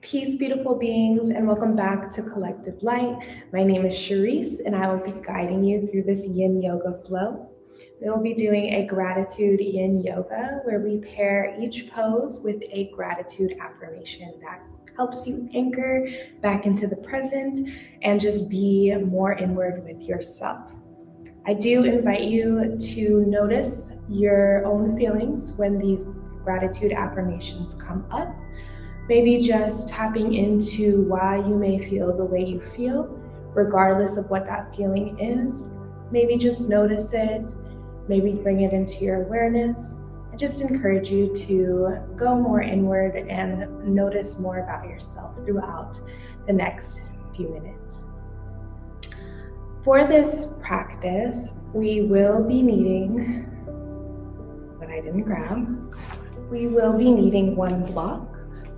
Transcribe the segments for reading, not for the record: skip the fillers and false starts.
Peace, beautiful beings, and welcome back to Collective Light. My name is Charisse, and I will be guiding you through this yin yoga flow. We will be doing a gratitude yin yoga where we pair each pose with a gratitude affirmation that helps you anchor back into the present and just be more inward with yourself. I do invite you to notice your own feelings when these gratitude affirmations come up. Maybe just tapping into why you may feel the way you feel, regardless of what that feeling is. Maybe just notice it, maybe bring it into your awareness. I just encourage you to go more inward and notice more about yourself throughout the next few minutes. For this practice, we will be needing, what I didn't grab, we will be needing one block.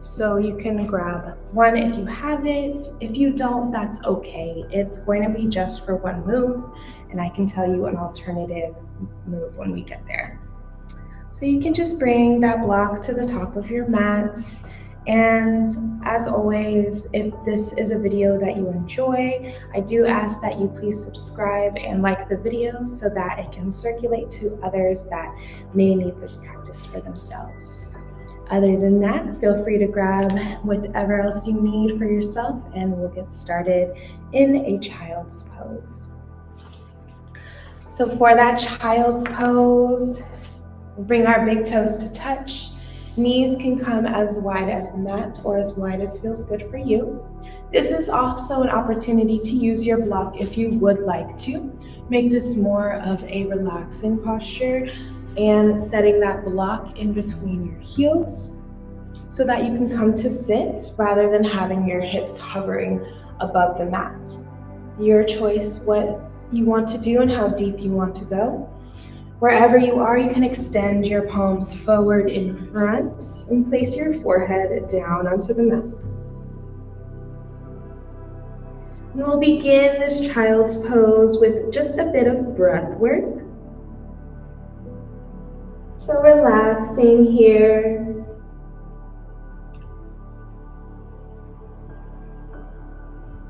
So you can grab one if you have it. If you don't, that's okay. It's going to be just for one move, and I can tell you an alternative move when we get there. So you can just bring that block to the top of your mat. And as always, if this is a video that you enjoy, I do ask that you please subscribe and like the video so that it can circulate to others that may need this practice for themselves. Other than that, feel free to grab whatever else you need for yourself, and we'll get started in a child's pose. So for that child's pose, we'll bring our big toes to touch. Knees can come as wide as the mat or as wide as feels good for you. This is also an opportunity to use your block if you would like to. Make this more of a relaxing posture and setting that block in between your heels so that you can come to sit rather than having your hips hovering above the mat. Your choice what you want to do and how deep you want to go. Wherever you are, you can extend your palms forward in front and place your forehead down onto the mat. And we'll begin this child's pose with just a bit of breath work. So relaxing here.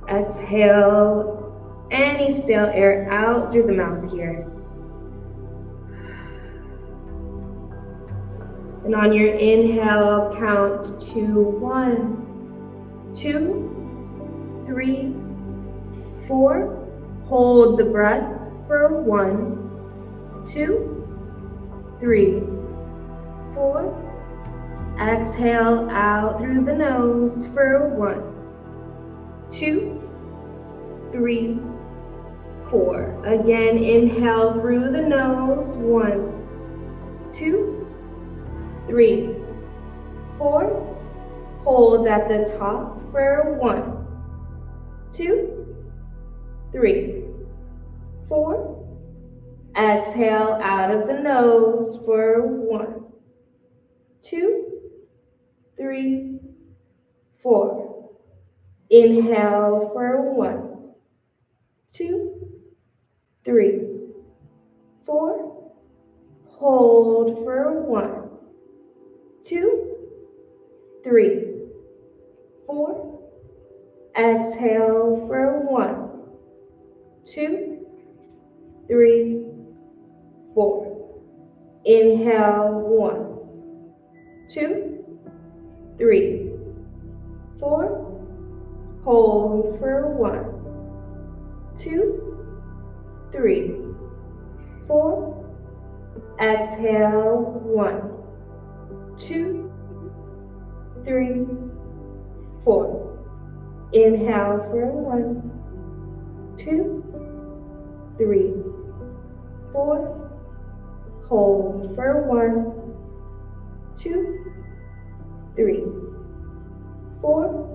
Exhale any stale air out through the mouth here. And on your inhale, count to 1, 2, 3, 4. Hold the breath for 1, 2, 3, 4. Exhale out through the nose for 1, 2, 3, 4. Again, inhale through the nose. 1, 2, 3, 4. Hold at the top for 1, 2, 3, 4. Exhale out of the nose for 1, 2, 3, 4. Inhale for 1, 2, 3, 4. Hold for 1, 2, 3, 4. Exhale for 1, 2, 3, 4. Inhale 1, 2, 3, 4. Hold for 1, 2, 3, 4. Exhale 1, 2, 3, 4. Inhale for 1, 2, 3, 4. Hold for 1, 2, 3, 4.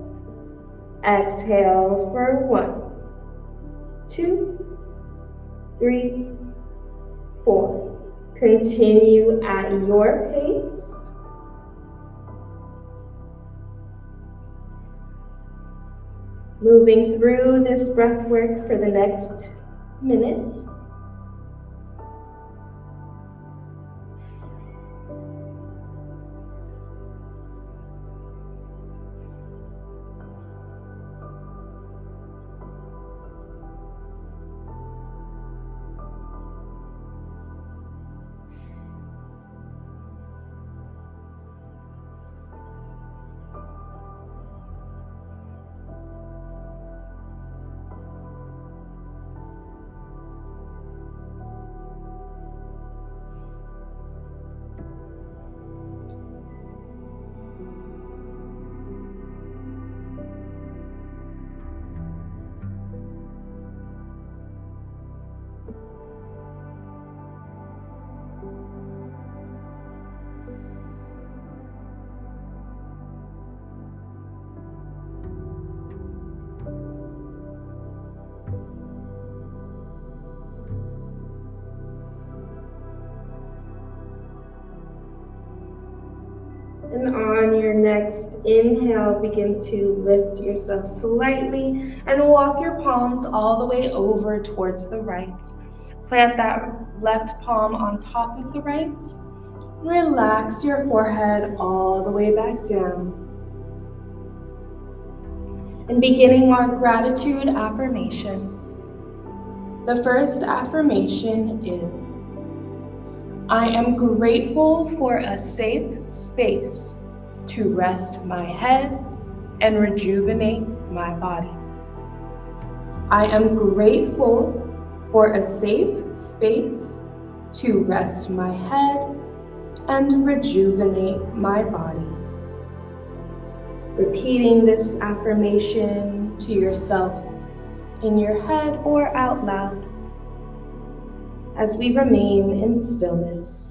Exhale for 1, 2, 3, 4. Continue at your pace. Moving through this breath work for the next minute. next inhale, begin to lift yourself slightly and walk your palms all the way over towards the right. Plant that left palm on top of the right. Relax your forehead all the way back down. And beginning our gratitude affirmations. The first affirmation is, I am grateful for a safe space to rest my head and rejuvenate my body. I am grateful for a safe space to rest my head and rejuvenate my body. Repeating this affirmation to yourself in your head or out loud as we remain in stillness.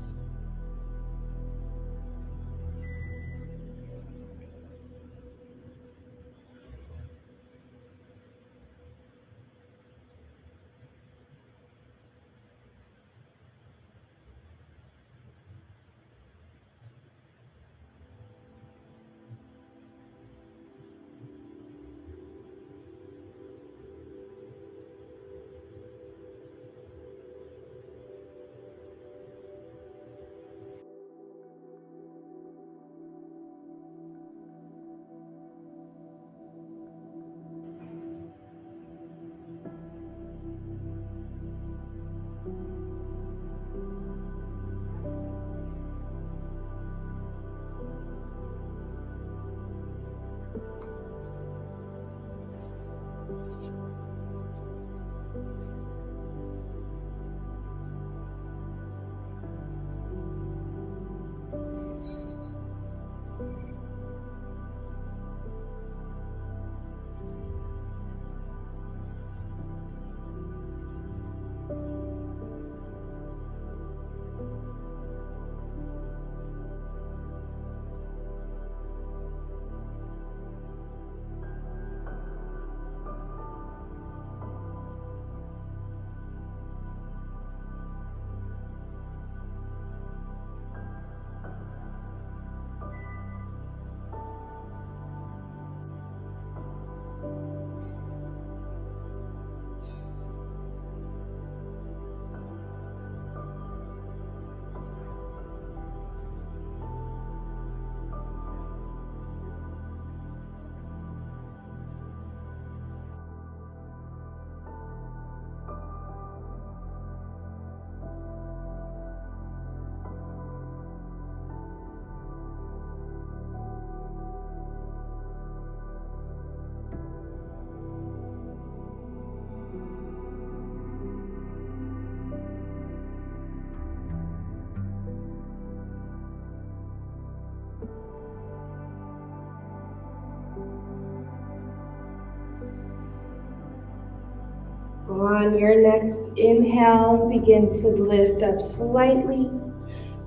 On your next inhale, begin to lift up slightly,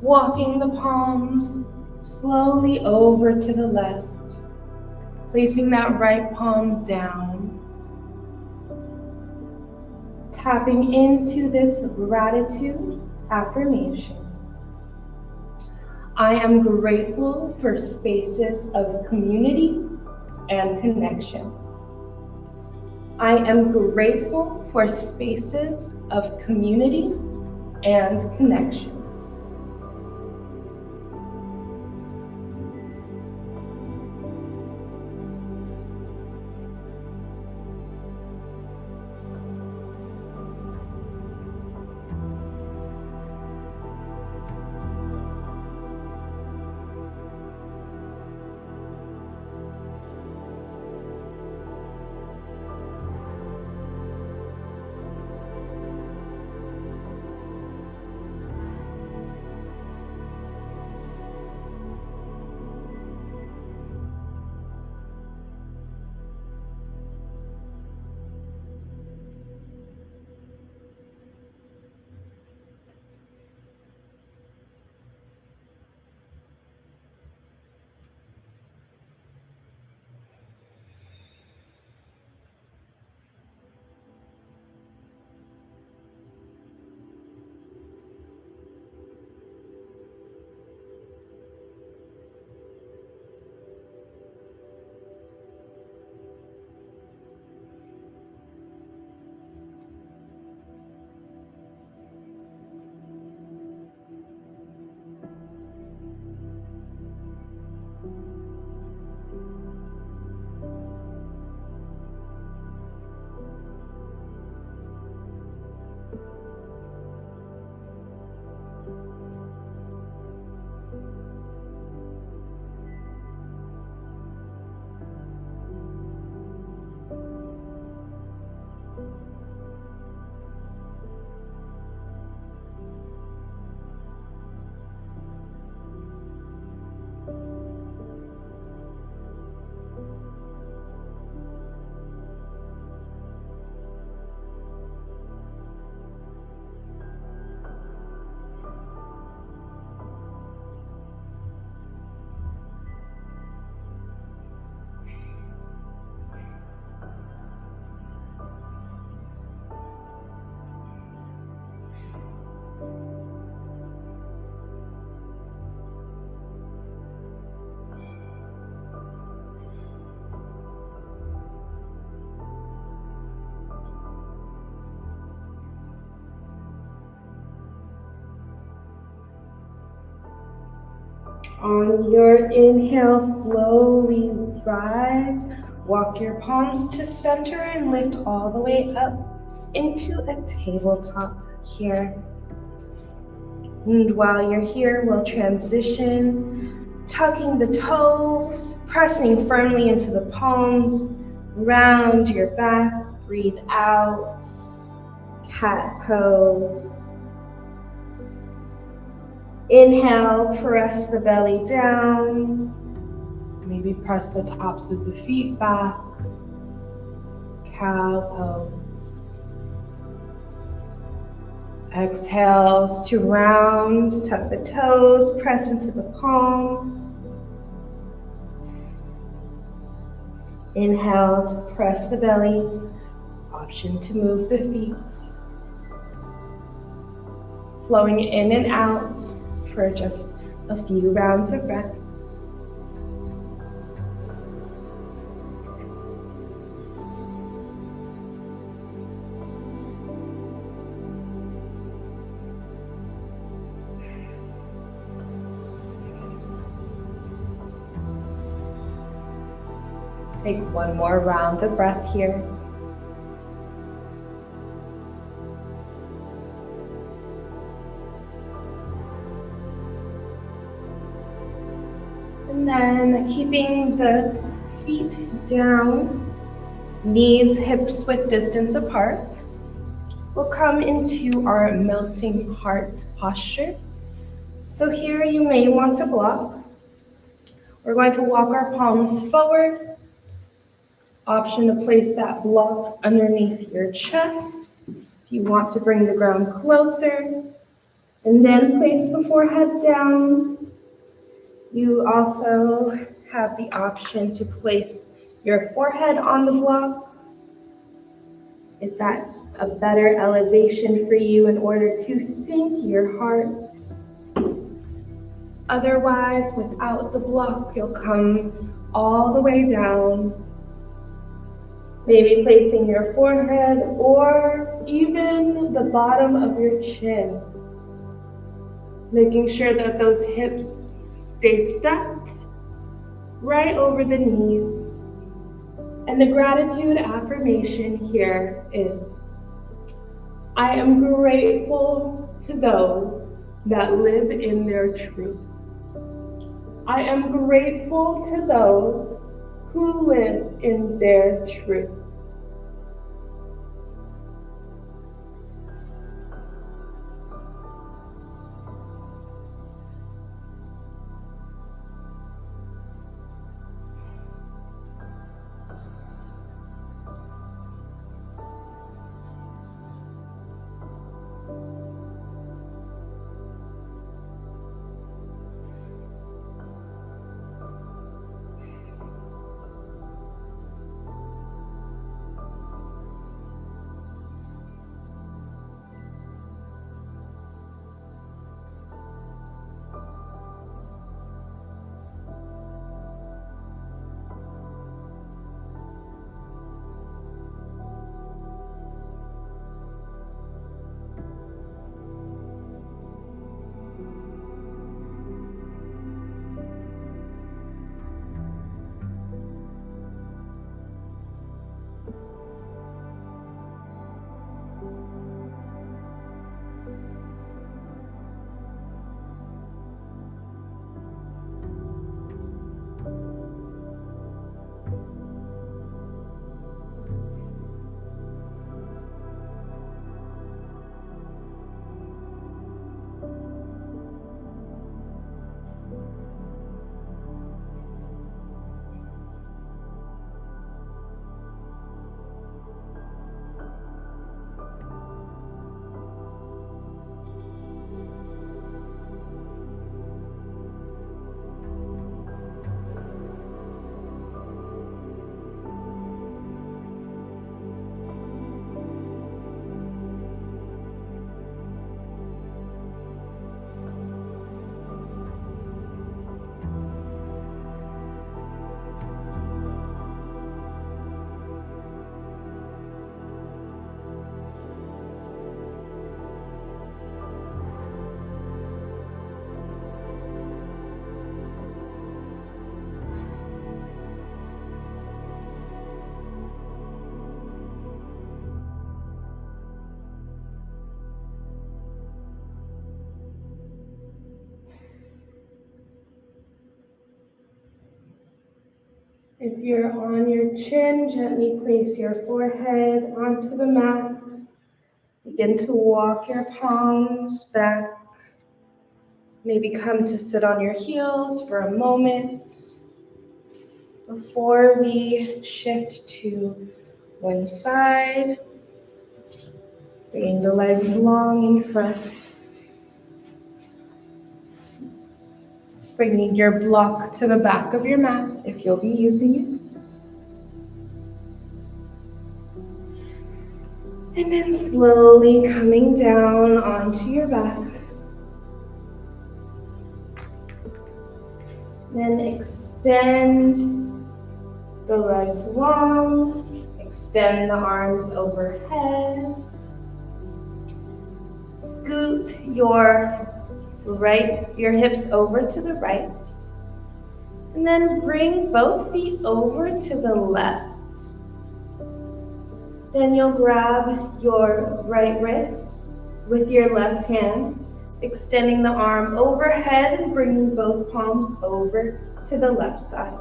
walking the palms slowly over to the left, placing that right palm down, tapping into this gratitude affirmation. I am grateful for spaces of community and connections. I am grateful for spaces of community and connections. On your inhale, slowly rise. Walk your palms to center and lift all the way up into a tabletop here. And while you're here, we'll transition, tucking the toes, pressing firmly into the palms, round your back, breathe out, cat pose. Inhale, press the belly down. Maybe press the tops of the feet back. Cow pose. Exhales to round, tuck the toes, press into the palms. Inhale to press the belly. Option to move the feet. Flowing in and out for just a few rounds of breath. Take one more round of breath here. And then keeping the feet down, knees, hips width distance apart, we'll come into our melting heart posture. So here you may want to block. We're going to walk our palms forward. Option to place that block underneath your chest. If you want to bring the ground closer, and then place the forehead down. You also have the option to place your forehead on the block, if that's a better elevation for you in order to sink your heart. Otherwise, without the block, you'll come all the way down, maybe placing your forehead or even the bottom of your chin, making sure that those hips stay stacked right over the knees. And the gratitude affirmation here is, I am grateful to those that live in their truth. I am grateful to those who live in their truth. If you're on your chin, gently place your forehead onto the mat. Begin to walk your palms back. Maybe come to sit on your heels for a moment before we shift to one side. Bringing the legs long in front. Bringing your block to the back of your mat if you'll be using it. And then slowly coming down onto your back. Then extend the legs long. Extend the arms overhead. Scoot your hips over to the right. And then bring both feet over to the left. Then you'll grab your right wrist with your left hand, extending the arm overhead and bringing both palms over to the left side.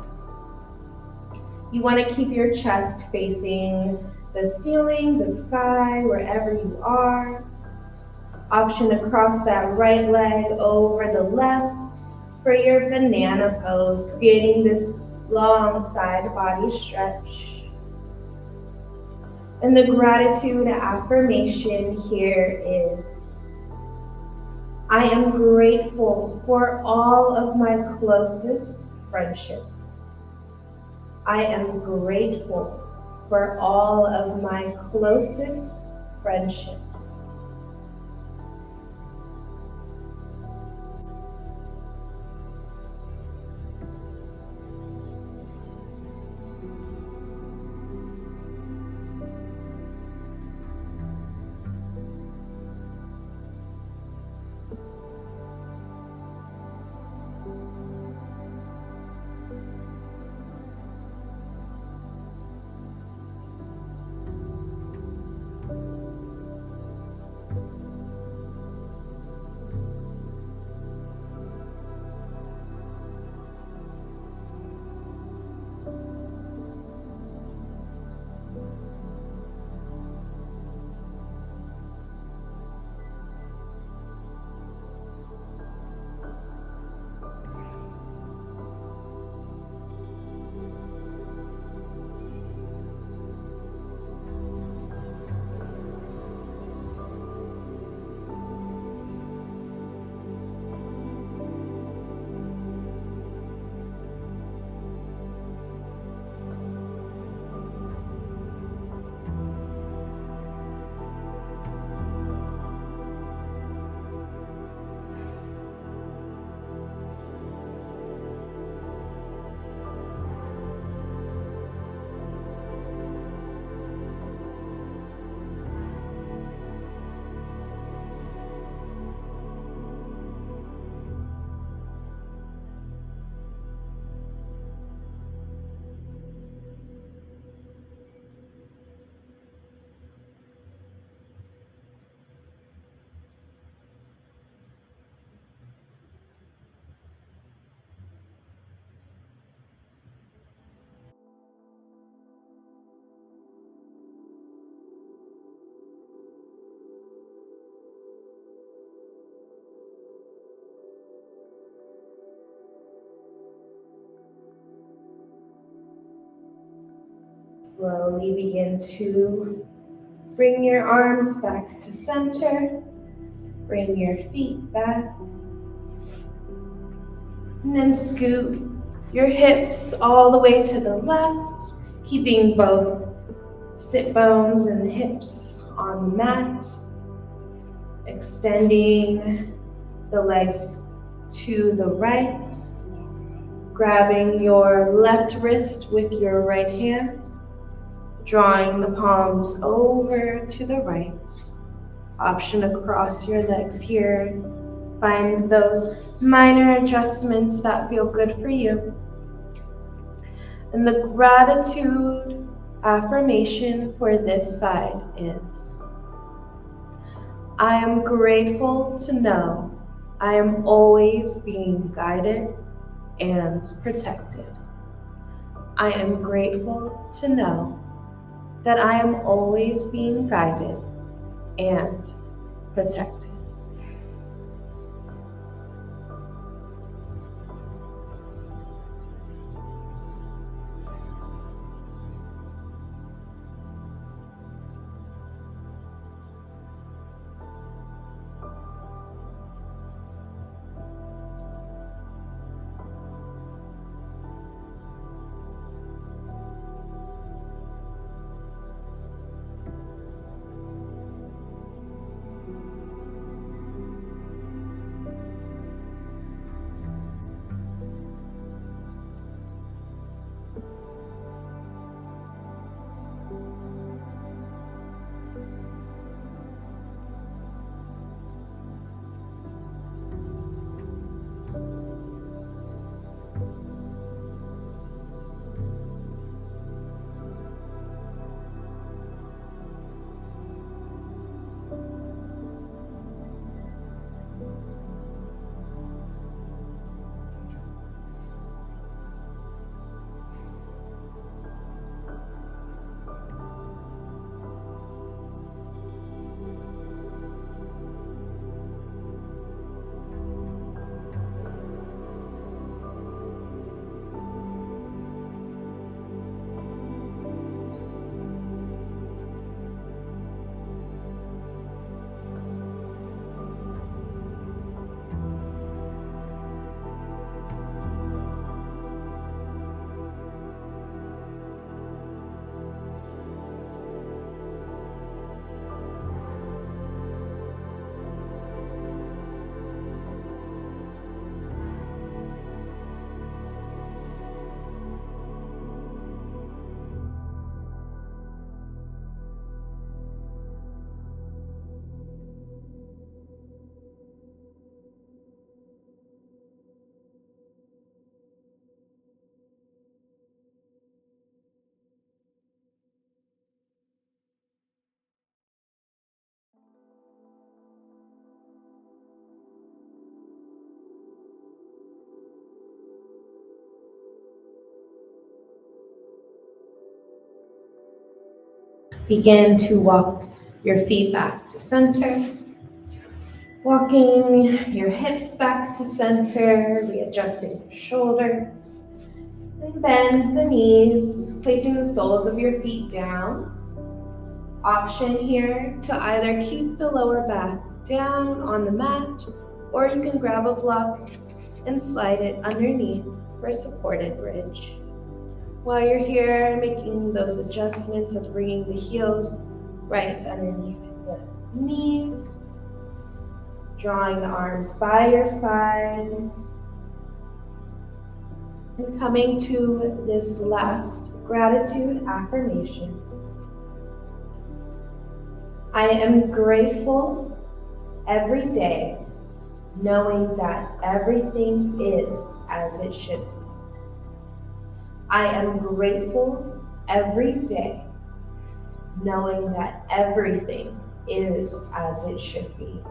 You want to keep your chest facing the ceiling, the sky, wherever you are. Option to cross that right leg over the left for your banana pose, creating this long side body stretch. And the gratitude affirmation here is, I am grateful for all of my closest friendships. I am grateful for all of my closest friendships. Slowly begin to bring your arms back to center. Bring your feet back. And then scoot your hips all the way to the left, keeping both sit bones and hips on the mat. Extending the legs to the right. Grabbing your left wrist with your right hand. Drawing the palms over to the right. Option to cross your legs here. Find those minor adjustments that feel good for you. And the gratitude affirmation for this side is, I am grateful to know I am always being guided and protected. I am grateful to know that I am always being guided and protected. Begin to walk your feet back to center, walking your hips back to center, readjusting your shoulders. Then bend the knees, placing the soles of your feet down. Option here to either keep the lower back down on the mat, or you can grab a block and slide it underneath for a supported bridge. While you're here, making those adjustments of bringing the heels right underneath the knees, drawing the arms by your sides, and coming to this last gratitude affirmation. I am grateful every day, knowing that everything is as it should be. I am grateful every day, knowing that everything is as it should be.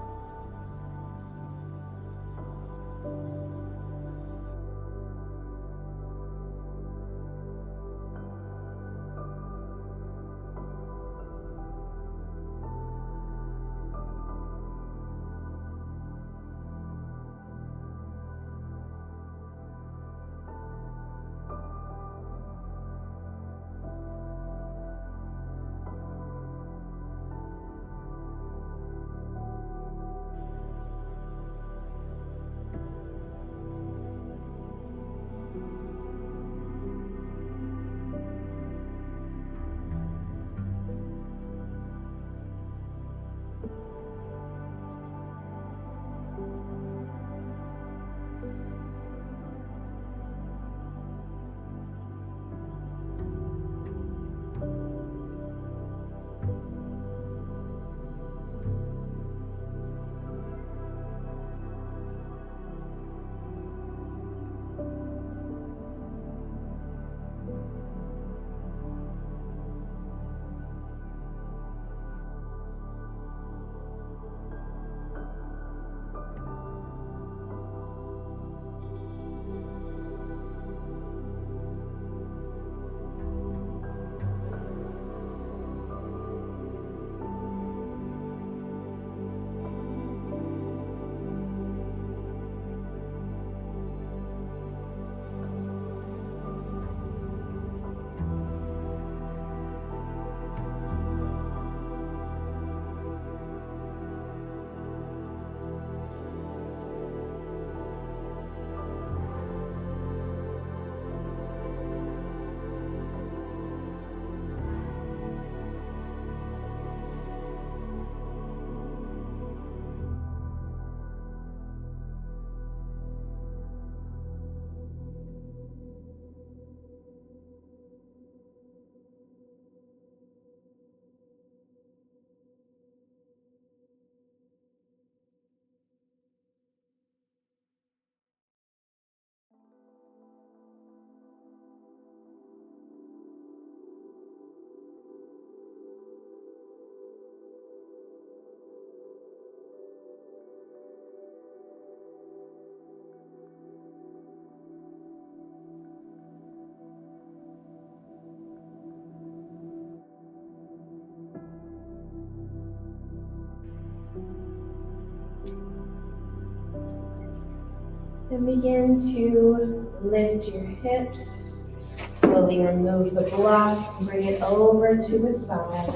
And begin to lift your hips. Slowly remove the block and bring it over to the side.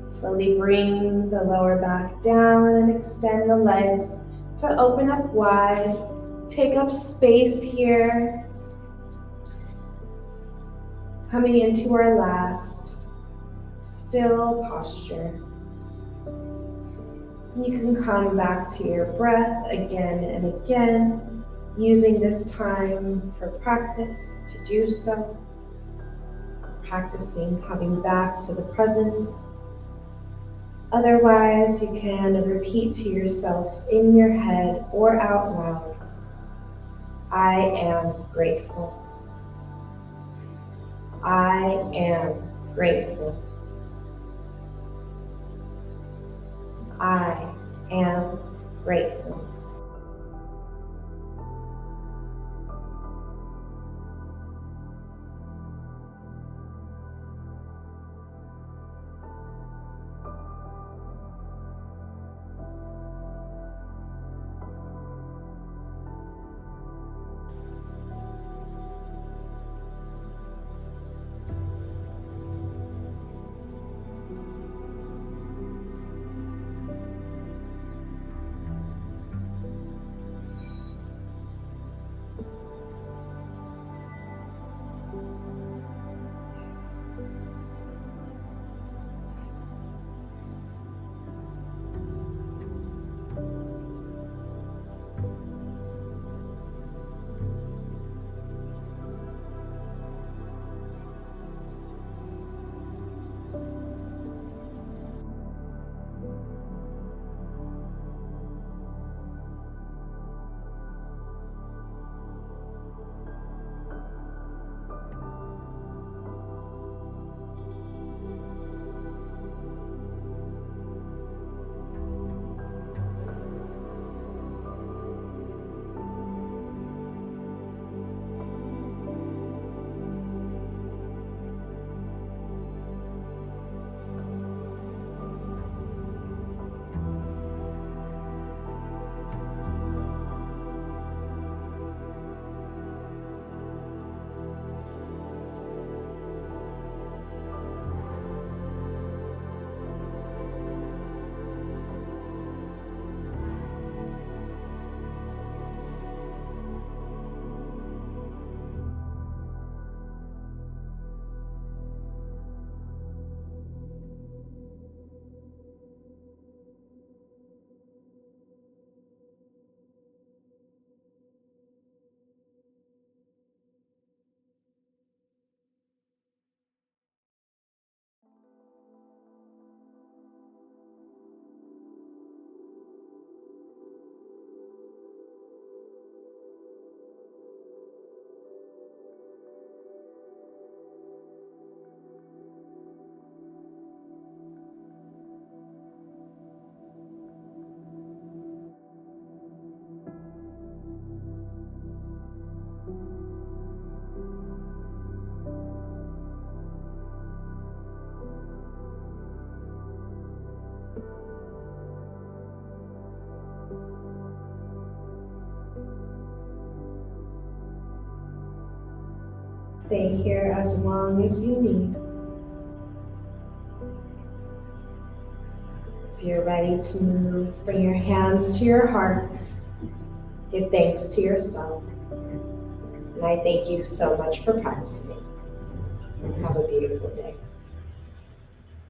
Slowly bring the lower back down and extend the legs to open up wide. Take up space here. Coming into our last still posture. You can come back to your breath again and again, using this time for practice to do so. Practicing coming back to the present. Otherwise, you can repeat to yourself in your head or out loud, I am grateful. I am grateful. I am grateful. Stay here as long as you need. If you're ready to move, bring your hands to your heart. Give thanks to yourself. And I thank you so much for practicing. Have a beautiful day.